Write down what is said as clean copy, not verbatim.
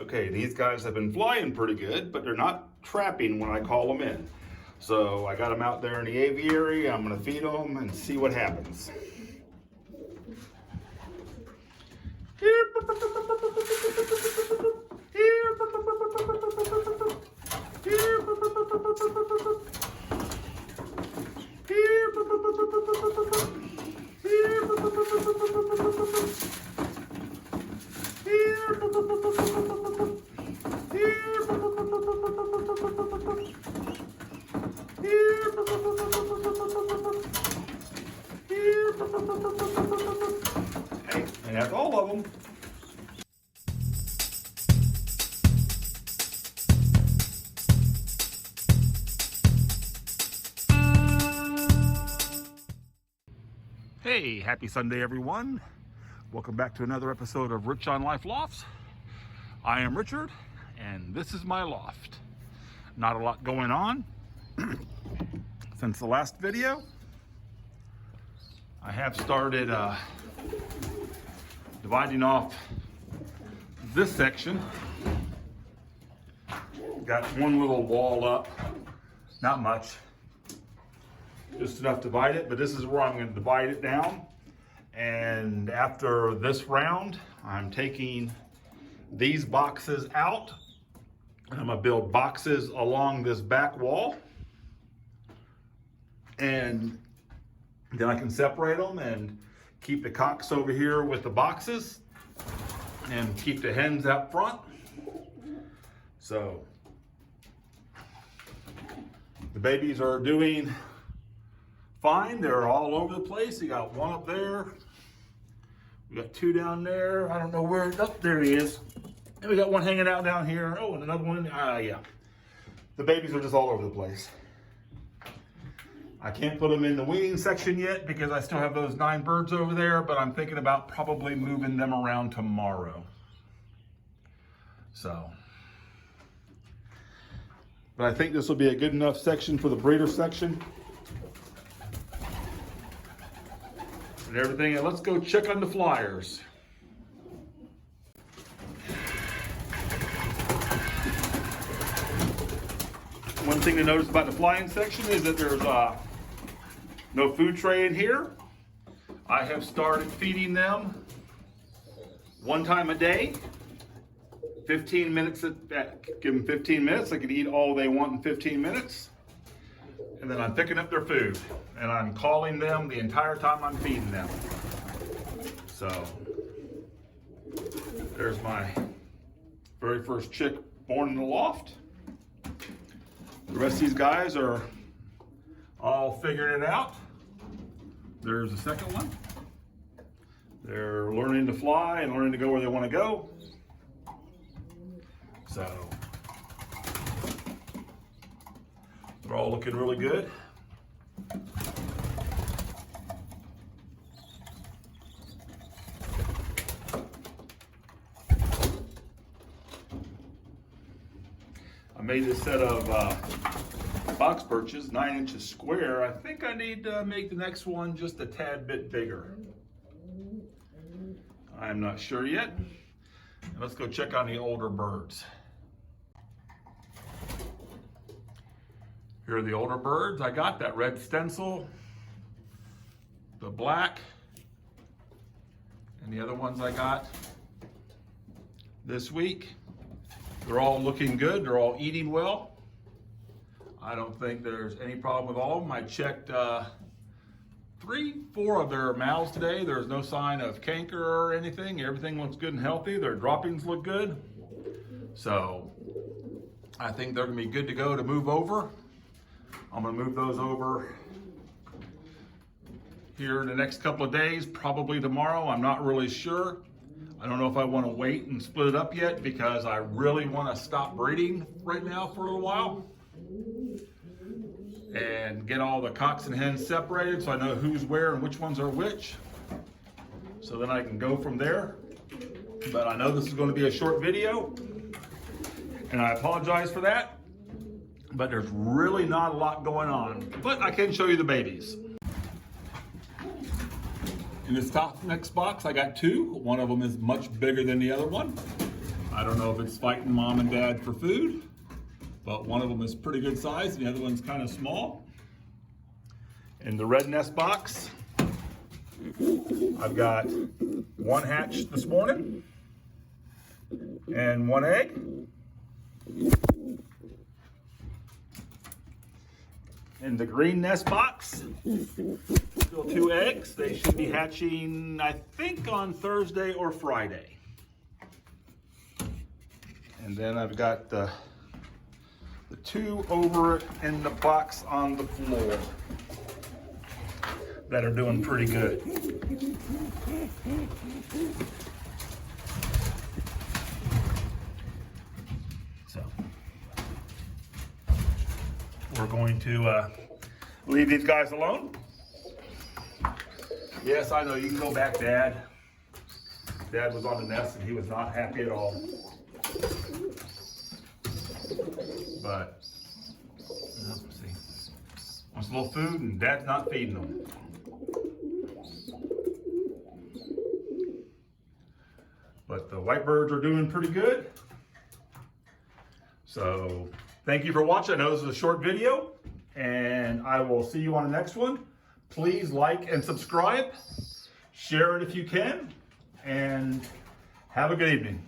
Okay, these guys have been flying pretty good, but they're not trapping when I call them in. So I got them out there in the aviary. I'm gonna feed them and see what happens. Hey, and that's all of them. Hey, happy Sunday, everyone. Welcome back to another episode of Rich on Life Lofts. I am Richard, and this is my loft. Not a lot going on since the last video. I have started dividing off this section. Got one little wall up, not much, just enough to divide it, but this is where I'm going to divide it down. And after this round, I'm taking these boxes out, and I'm going to build boxes along this back wall, and then I can separate them and keep the cocks over here with the boxes and keep the hens out front. So the babies are doing fine. They're all over the place. You got one up there. We got two down there. I don't know where. Oh, there he is. And we got one hanging out down here. Oh, and another one. Yeah. The babies are just all over the place. I can't put them in the weaning section yet because I still have those 9 birds over there, but I'm thinking about probably moving them around tomorrow. So, but I think this will be a good enough section for the breeder section. And everything. And let's go check on the flyers. One thing to notice about the flying section is that there's no food tray in here. I have started feeding them one time a day. 15 minutes, give them 15 minutes. They can eat all they want in 15 minutes. And then I'm picking up their food. And I'm calling them the entire time I'm feeding them. So, there's my very first chick born in the loft. The rest of these guys are all figuring it out. There's the second one. They're learning to fly and learning to go where they want to go. So they're all looking really good. I made this set of box perches, 9 inches square. I think I need to make the next one just a tad bit bigger. I'm not sure yet. Let's go check on the older birds. Here are the older birds. I got that red stencil, the black, and the other ones I got this week. They're all looking good. They're all eating well. I don't think there's any problem with all of them. I checked 3, 4 of their mouths today. There's no sign of canker or anything. Everything looks good and healthy. Their droppings look good. So I think they're gonna be good to go to move over. I'm gonna move those over here in the next couple of days, probably tomorrow. I'm not really sure. I don't know if I want to wait and split it up yet because I really want to stop breeding right now for a little while and get all the cocks and hens separated so I know who's where and which ones are which. So then I can go from there. But I know this is going to be a short video and I apologize for that. But there's really not a lot going on. But I can show you the babies. In this top next box, I got 2. One of them is much bigger than the other one. I don't know if it's fighting mom and dad for food, but one of them is pretty good size, and the other one's kind of small. In the red nest box, I've got one hatch this morning and one egg. In the green nest box, still 2 eggs. They should be hatching, I think, on Thursday or Friday. And then I've got the 2 over in the box on the floor that are doing pretty good. So we're going to leave these guys alone. Yes, I know, you can go back, Dad. Dad was on the nest and he was not happy at all. But, let's see. Wants a little food and Dad's not feeding them. But the white birds are doing pretty good. So, thank you for watching. I know this is a short video, and I will see you on the next one. Please like and subscribe. Share it if you can, and have a good evening.